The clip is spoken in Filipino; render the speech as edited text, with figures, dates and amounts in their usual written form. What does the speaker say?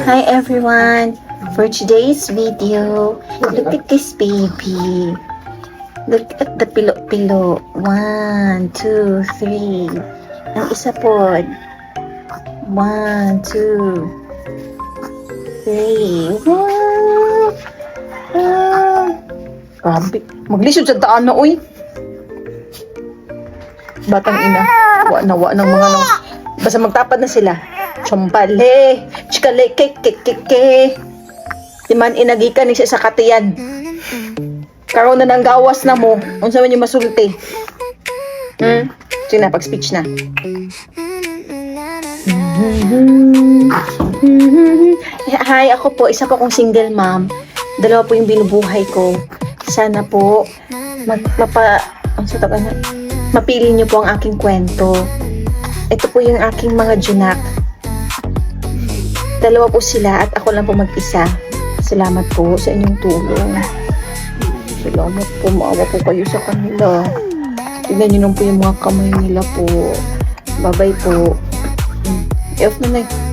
Hi everyone! For today's video, look at this baby. Look at the pilo-pilo. 1, 2, 3. Ang isa po. 1, 2, 3. Wow! Grabe. Maglisod sa daan na, uy. Batang ina. Wa ng mga nang. Basta magtapad na sila. Chompale. Chikale. Ke. Di man inagikan ni siya sa katiyan. Karoon na ng gawas na mo. Unsa man yung masulti. Sige na, pag-speech na. Hi, ako po. Isa po akong single mom. Dalawa po yung binubuhay ko. Sana po mapili niyo po ang aking kwento. Ito po yung aking mga junak. Dalawa po sila at ako lang po mag-isa. Salamat po sa inyong tulong. Salamat po. Maawa po kayo sa kanila. Tignan niyo lang po yung mga kamay nila po. Bye-bye po. I-off na lang.